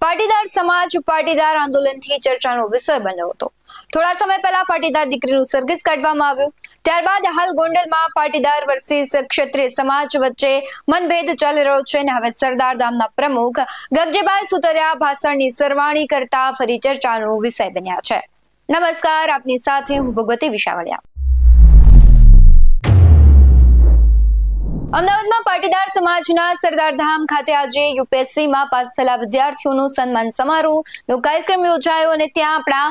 પાટીદાર સમાજ પાટીદાર આંદોલનથી ચર્ચાનો વિષય બન્યો હતો। થોડા સમય પહેલા પાટીદાર દીકરીનું સરઘસ કાઢવામાં આવ્યું। ત્યારબાદ હાલ ગોંડલમાં પાટીદાર વર્સિસ ક્ષત્રિય સમાજ વચ્ચે મનભેદ ચાલી રહ્યો છે અને હવે સરદાર ધામના પ્રમુખ ગગજીભાઈ સુતરિયા ભાષણની સરવાણી કરતા ફરી ચર્ચાનો વિષય બન્યા છે। નમસ્કાર, આપની સાથે હું ભગવતી વિશાવડિયા। અમદાવાદમાં પાટીદાર સમાજના સરદાર ધામ ખાતે આજે યુપીએસસીમાં પાસ થયેલા વિદ્યાર્થીઓનું સન્માન સમારોહનો કાર્યક્રમ યોજાયો અને ત્યાં આપણા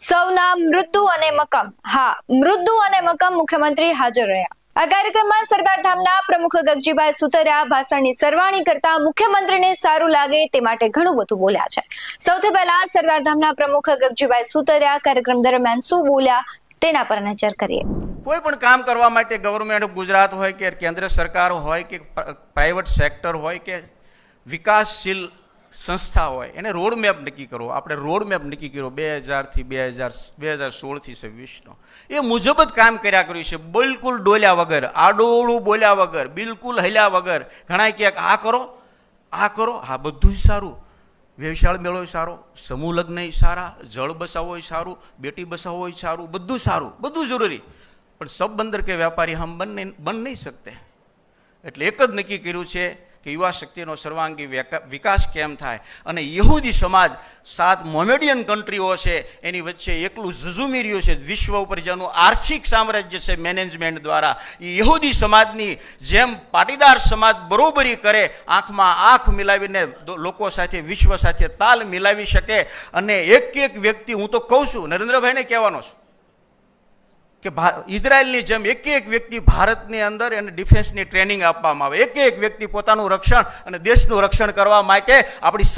સૌના મૃદુ અને મક્કમ મુખ્યમંત્રી હાજર રહ્યા। આ કાર્યક્રમમાં સરદાર ધામના પ્રમુખ ગગજીભાઈ સુતરિયા ભાષણની સરવાણી કરતા મુખ્યમંત્રીને સારું લાગે તે માટે ઘણું બધું બોલ્યા છે। સૌથી પહેલા સરદાર ધામના પ્રમુખ ગગજીભાઈ સુતરિયા કાર્યક્રમ દરમિયાન શું બોલ્યા તેના પર નજર કરીએ। કોઈ પણ કામ કરવા માટે ગવર્મેન્ટ ઓફ ગુજરાત હોય કે કેન્દ્ર સરકાર હોય કે પ્રાઇવેટ સેક્ટર હોય કે વિકાસશીલ સંસ્થા હોય એને રોડ મેપ નક્કી કરવો। આપણે રોડ મેપ નક્કી કર્યો 2000થી 2016થી 26નો એ મુજબ જ કામ કર્યા કર્યું છે। બિલકુલ ડોલ્યા વગર, આડોળું બોલ્યા વગર, બિલકુલ હલ્યા વગર। ઘણા ક્યાંક આ કરો, આ બધું જ સારું, વ્યવસાય મેળો સારો, સમૂહ લગ્ન સારા, જળ બસાવો સારું, બેટી બસાવો સારું, બધું સારું, બધું જરૂરી, પણ सब बंदर के व्यापारी हम बन नहीं सकते। એટલે એક જ નક્કી કર્યું છે કે યુવા શક્તિનો સર્વાંગી વિકાસ કેમ થાય અને યહૂદી સમાજ 7 મોમેડિયન કન્ટ્રીઓ છે એની વચ્ચે એકલું ઝઝુમી રહ્યું છે। વિશ્વ ઉપર જેનું આર્થિક સામ્રાજ્ય છે મેનેજમેન્ટ દ્વારા, એ યહૂદી સમાજની જેમ પાટીદાર સમાજ બરોબરી કરે, આંખમાં આંખ મિલાવીને લોકો સાથે, વિશ્વ સાથે તાલ મિલાવી શકે। અને એક વ્યક્તિ, હું તો કહું છું, નરેન્દ્રભાઈને કહેવાનો છું કે ઇઝરાયલની જેમ એક વ્યક્તિ ભારતની અંદર એને ડિફેન્સની ટ્રેનિંગ આપવામાં આવે। એક વ્યક્તિ પોતાનું રક્ષણ અને દેશનું રક્ષણ કરવા માટે આપણી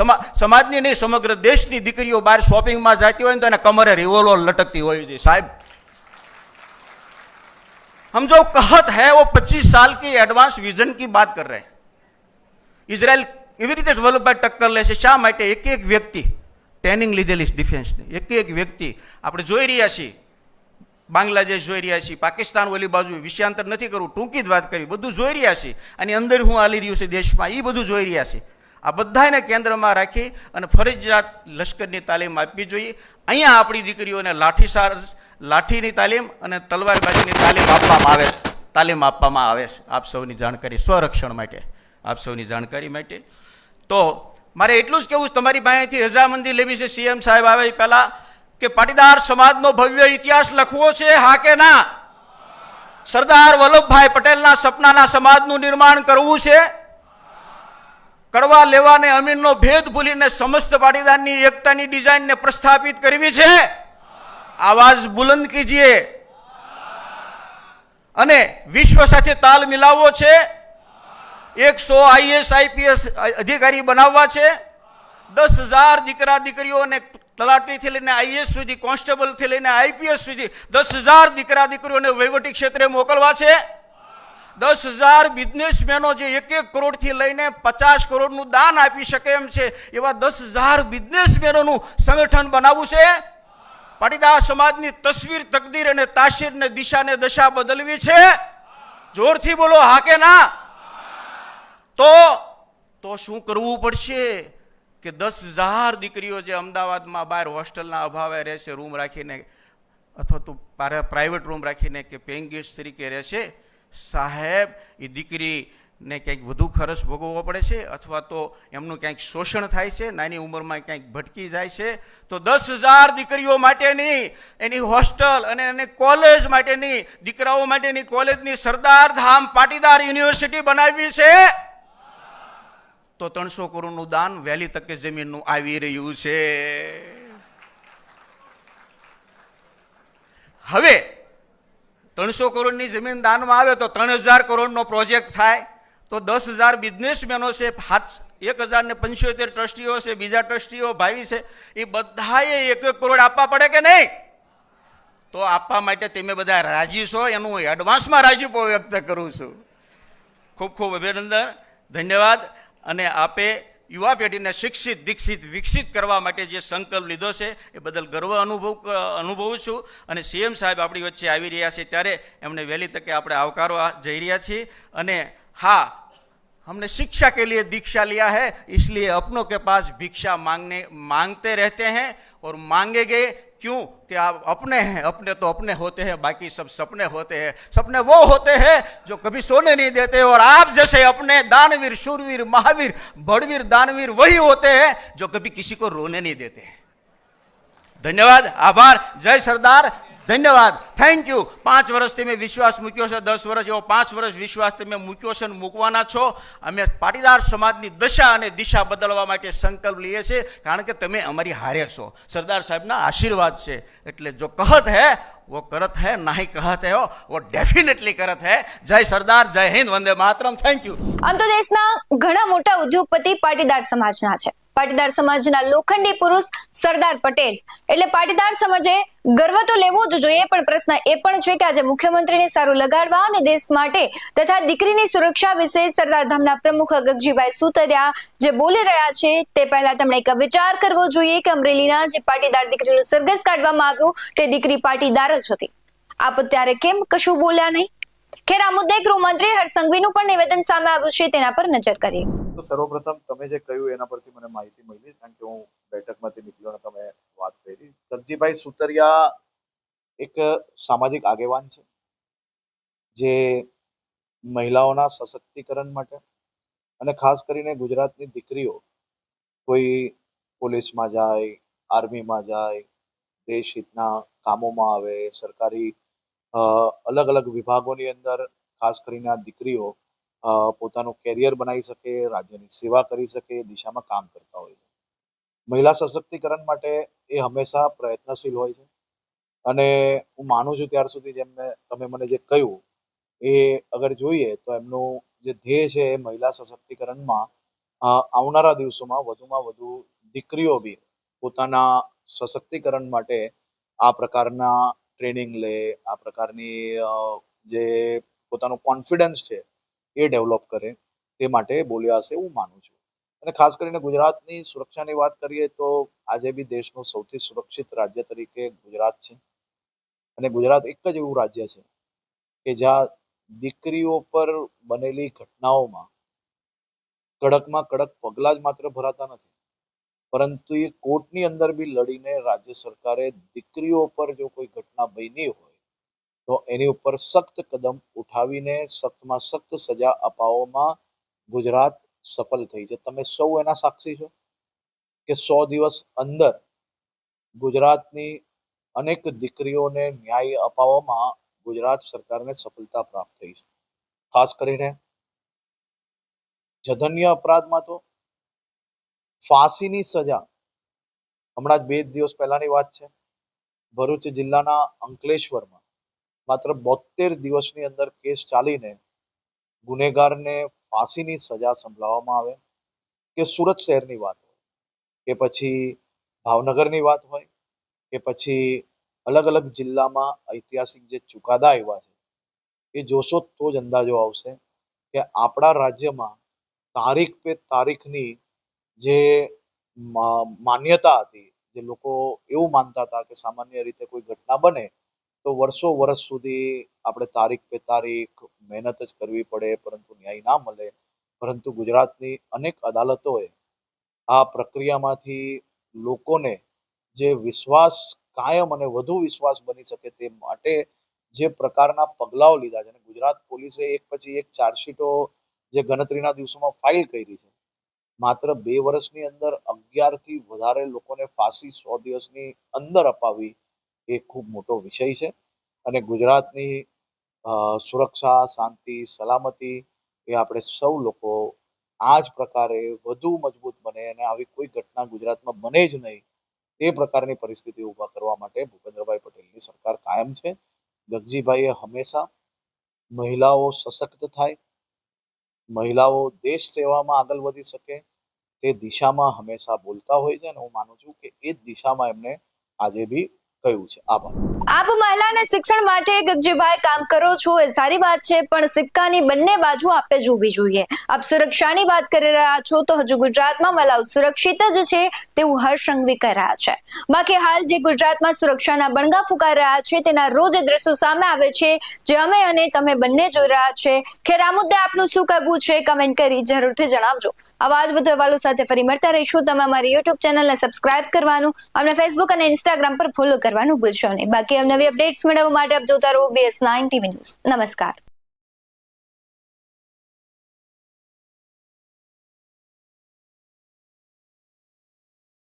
સમાજની નહીં, સમગ્ર દેશની દીકરીઓ બહાર શોપિંગમાં જતી હોય ને તો એને કમરે રિવોલ્વર લટકતી હોય છે। સાહેબ, हम जो कहत है वो 25 साल की एडवांस विजन की बात कर रहे हैं। ઇઝરાયલ એવી રીતે ડેવલપમેન્ટ ટક્કર લે છે। શા માટે? એક વ્યક્તિ ટ્રેનિંગ લીધેલી ડિફેન્સની, એક વ્યક્તિ આપણે જોઈ રહ્યા છીએ। બાંગ્લાદેશ જોઈ રહ્યા છીએ, પાકિસ્તાન ઓલી બાજુ, વિષયાંતર નથી કરવું, ટૂંકી જ વાત કરી, બધું જોઈ રહ્યા છીએ। અને અંદર હું હાલી રહ્યું છે દેશમાં, એ બધું જોઈ રહ્યા છીએ। આ બધાને કેન્દ્રમાં રાખી અને ફરજિયાત લશ્કરની તાલીમ આપવી જોઈએ। અહીંયા આપણી દીકરીઓને લાઠીની તાલીમ અને તલવારબાજીની તાલીમ આપવામાં આવે છે। આપ સૌની જાણકારી, સ્વરક્ષણ માટે, આપ સૌની જાણકારી માટે। તો મારે એટલું જ કહેવું, તમારી પાસેથી રજામંદી લેવી છે સીએમ સાહેબ આવે પહેલાં કે પાટીદાર સમાજનો ભવ્ય ઇતિહાસ લખવો છે, હા કે ના? સરદાર વલ્લભભાઈ પટેલના સપનાના સમાજનું નિર્માણ કરવું છે। કડવા લેવાને અમીનનો ભેદ ભૂલીને સમસ્ત પાટીદારની એકતાની ડિઝાઇનને પ્રસ્થાપિત કરવી છે। આવાજ બુલંદ કીજીએ। અને વિશ્વ સાથે તાલ મિલાવવો છે। 100 આઈએસ આઈપીએસ અધિકારી બનાવવા છે। 10,000 દીકરા દીકરીઓને તલાટીથી લઈને આઈએસ સુધી, કોન્સ્ટેબલથી લઈને આઈપીએસ સુધી 10,000 દીકરા દીકરીઓને વહીવટી ક્ષેત્રે મોકલવા છે। 10,000 બિઝનેસમેનો જે 1 કરોડથી લઈને 50 કરોડનું દાન આપી શકે એમ છે, એવા 10,000 બિઝનેસમેનોનું સંગઠન બનાવવું છે। પાટીદાર સમાજની તસવીર, તકદીર અને તાસીરને, દિશાને, દશા બદલવી છે। જોરથી બોલો, હા કે ના? તો શું કરવું પડશે કે 10,000 દીકરીઓ જે અમદાવાદમાં બહાર હોસ્ટેલના અભાવે રહેશે, રૂમ રાખીને અથવા તો પ્રાઇવેટ રૂમ રાખીને કે પેઇંગ ગેસ્ટ તરીકે રહેશે, સાહેબ એ દીકરીને ક્યાંક વધુ ખર્ચ ભોગવવો પડે છે અથવા તો એમનું ક્યાંક શોષણ થાય છે, નાની ઉંમરમાં ક્યાંક ભટકી જાય છે। તો 10,000 દીકરીઓ માટેની એની હોસ્ટેલ અને એની કોલેજ માટેની, દીકરાઓ માટેની કોલેજની સરદાર ધામ પાટીદાર યુનિવર્સિટી બનાવવી છે। તો 300 કરોડનું દાન વહેલી તકે જમીનનું આવી રહ્યું છે। હવે 300 કરોડની જમીન દાનમાં આવે તો 3,000 કરોડનો પ્રોજેક્ટ થાય। તો 10,000 બિઝનેસમેનો છે, 1,075 ટ્રસ્ટીઓ છે, બીજા ટ્રસ્ટીઓ ભાવિ છે, એ બધાએ 1 કરોડ આપવા પડે કે નહીં? તો આપવા માટે તમે બધા રાજી છો, એનું એડવાન્સમાં રાજીપો વ્યક્ત કરું છું। ખૂબ ખૂબ અભિનંદન, ધન્યવાદ। અને આપે યુવા પેઢીને શિક્ષિત, દીક્ષિત, વિકસિત કરવા માટે જે સંકલ્પ લીધો છે એ બદલ ગર્વ અનુભવું છું। અને સીએમ સાહેબ આપણી વચ્ચે આવી રહ્યા છે ત્યારે એમને વહેલી તકે આપણે આવકારવા જઈ રહ્યા છીએ। અને હા, हमने शिक्षा के लिए दीक्षा लिया है, इसलिए अपनों के पास भिक्षा मांगते रहते हैं और मांगेंगे। क्यों? कि आप अपने हैं, अपने तो अपने होते हैं, बाकी सब सपने होते हैं। सपने वो होते हैं जो कभी सोने नहीं देते, और आप जैसे अपने दानवीर, शूरवीर, महावीर, बड़वीर, दानवीर वही होते हैं जो कभी किसी को रोने नहीं देते हैं। धन्यवाद, आभार, जय सरदार, ધન્યવાદ, થેન્ક યુ। 5 વર્ષથી મેં વિશ્વાસ મૂક્યો છે, 10 વર્ષ એવો 5 વર્ષ વિશ્વાસ તમે મૂક્યો છે અને મૂકવાના છો। અમે પાટીદાર સમાજની દશા અને દિશા બદલવા માટે સંકલ્પ લઈએ છીએ, કારણ કે તમે અમારી હારે છો। સરદાર સાહેબના આશીર્વાદ છે, એટલે જો કહત હે वो करत है, नहीं कहत है वो डेफिनेटली करत है। जय सरदार, जय हिंद, वंदे मातरम, थैंक यू। આમ તો દેશના ઘણા મોટા ઉદ્યોગપતિ પાટીદાર સમાજના છે। પાટીદાર સમાજના લોખંડી પુરુષ સરદાર પટેલ એટલે પાટીદાર સમાજે ગર્વ તો લેવો જ જોઈએ, પણ પ્રશ્ન એ પણ છે કે આજે મુખ્યમંત્રીને સારું લગાડવા અને દેશ માટે તથા દીકરીની સુરક્ષા વિશે સરદાર ધામના પ્રમુખ ગગજીભાઈ સુતરિયા જે બોલી રહ્યા છે તે પહેલા તેમણે એક વિચાર કરવો જોઈએ કે અમરેલીના જે પાટીદાર દીકરીનું સરઘસ કાઢવામાં આવ્યું તે દીકરી પાટીદાર જ હતી। આપ અત્યારે કેમ કશું બોલ્યા નહીં? ખેર આ મુદ્દે ગૃહમંત્રી હર્ષ સંઘવીનું પણ નિવેદન સામે આવ્યું છે, તેના પર નજર કરીએ। તો સર્વપ્રથમ તમે જે કહ્યું એના પરથી મને માહિતી મળી, કારણ કે હું બેઠકમાંથી નીકળ્યો અને તમે વાત કરી। ગગજીભાઈ સુતરિયા એક સામાજિક આગેવાન છે જે મહિલાઓના સશક્તિકરણ માટે અને ખાસ કરીને ગુજરાતની દીકરીઓ કોઈ પોલીસમાં જાય, આર્મીમાં જાય, દેશ હિતના કામોમાં આવે, સરકારી અલગ અલગ વિભાગોની અંદર ખાસ કરીને આ દીકરીઓ પોતાનું કેરિયર બનાવી શકે, રાજ્યની સેવા કરી શકે, એ દિશામાં કામ કરતા હોય છે। મહિલા સશક્તિકરણ માટે એ હંમેશા પ્રયત્નશીલ હોય છે અને હું માનું છું ત્યાર સુધી જેમ તમે મને જે કહ્યું એ અગર જોઈએ તો એમનું જે ધ્યેય છે એ મહિલા સશક્તિકરણમાં આવનારા દિવસોમાં વધુમાં વધુ દીકરીઓ બી પોતાના સશક્તિકરણ માટે આ પ્રકારના ટ્રેનિંગ લે, આ પ્રકારની જે પોતાનું કોન્ફિડન્સ છે એ ડેવલપ કરે, તે માટે બોલ્યા હશે હું માનું છું। અને ખાસ કરીને ગુજરાતની સુરક્ષાની વાત કરીએ તો આજે બી દેશનું સૌથી સુરક્ષિત રાજ્ય તરીકે ગુજરાત છે અને ગુજરાત એક જ એવું રાજ્ય છે કે જ્યાં દીકરીઓ પર બનેલી ઘટનાઓમાં કડકમાં કડક પગલાં જ માત્ર ભરાતા નથી, પરંતુ એ કોર્ટની અંદર બી લડીને રાજ્ય સરકારે દીકરીઓ પર જો કોઈ ઘટના બની હોય તો એની ઉપર સખ્ત કદમ ઉઠાવીને સખ્તમાં સખ્ત સજા અપાવવામાં ગુજરાત સફળ થઈ છે। તમે સૌ એના સાક્ષી છો કે 100 દિવસ અંદર ગુજરાતની અનેક દીકરીઓને ન્યાય અપાવવામાં ગુજરાત સરકારને સફળતા પ્રાપ્ત થઈ છે। ખાસ કરીને જઘન્ય અપરાધમાં તો ફાંસીની સજા, હમણાં જ 2 દિવસ પહેલાની વાત છે, ભરૂચ જિલ્લાના અંકલેશ્વરમાં માત્ર 72 દિવસની અંદર કેસ ચાલીને ગુનેગારને ફાંસીની સજા સંભળાવવામાં આવે। કે સુરત શહેરની વાત હોય કે પછી ભાવનગરની વાત હોય કે પછી અલગ અલગ જિલ્લામાં ઐતિહાસિક જે ચુકાદા આવ્યા છે એ જોશો તો જ અંદાજો આવશે કે આપણા રાજ્યમાં તારીખ પે તારીખની જે માન્યતા હતી, જે લોકો એવું માનતા હતા કે સામાન્ય રીતે કોઈ ઘટના બને તો વર્ષો વર્ષ સુધી આપણે તારીખ પે તારીખ મહેનત જ કરવી પડે પરંતુ ન્યાય ના મળે, પરંતુ ગુજરાતની અનેક અદાલતોએ આ પ્રક્રિયામાંથી લોકોને જે વિશ્વાસ કાયમ અને વધુ વિશ્વાસ બની શકે તે માટે જે પ્રકારના પગલાઓ લીધા છે, અને ગુજરાત પોલીસે એક પછી એક ચાર્જશીટો જે ગણતરીના દિવસોમાં ફાઇલ કરી છે, માત્ર 2 વર્ષની અંદર 11 થી વધારે લોકોને ફાંસી 100 દિવસની અંદર અપાવી એ ખૂબ મોટો વિષય છે। અને ગુજરાતની સુરક્ષા, શાંતિ, સલામતી એ આપણે સૌ લોકો આ જ પ્રકારે વધુ મજબૂત બને અને આવી કોઈ ઘટના ગુજરાતમાં બને જ નહીં તે પ્રકારની પરિસ્થિતિ ઊભા કરવા માટે ભૂપેન્દ્રભાઈ પટેલની સરકાર કાયમ છે। ગગજીભાઈએ હંમેશા મહિલાઓ સશક્ત થાય, મહિલાઓ દેશ સેવામાં આગળ વધી શકે તે દિશામાં હંમેશા બોલતા હોય છે અને હું માનું છું કે એ જ દિશામાં એમને આજે બી કયું છે? આભાર. આપ મહિલાને શિક્ષણ માટે ગગજીભાઈ કામ કરો છો એ સારી વાત છે, પણ સિક્કાની બંને બાજુ આપે જોવી જોઈએ. આપ સુરક્ષાની વાત કરી રહ્યા છો તો હજુ ગુજરાતમાં મહિલાઓ સુરક્ષિત જ છે તેવું હર્ષ સંઘવી કહી રહ્યા છે. બાકી હાલ જે ગુજરાતમાં સુરક્ષાના બણગા ફૂંકાઈ રહ્યા છે તેના રોજ દ્રશ્યો સામે આવે છે જે અમે અને તમે બંને જોઈ રહ્યા છે. ખેર આ મુદ્દે આપનું શું કહેવું છે કમેન્ટ કરી જરૂરથી જણાવજો. આવા જ વધુ અહેવાલો સાથે ફરી મળતા રહીશું. તમે અમારી યુટ્યુબ ચેનલને સબસ્ક્રાઇબ કરવાનું, અમને ફેસબુક અને ઇન્સ્ટાગ્રામ પર ફોલો કરવાનું ભૂલશો નહીં. બાકી નવી અપડેટ્સ મેળવવા માટે આપ જોતા રહો BS9 TV ન્યૂઝ. નમસ્કાર.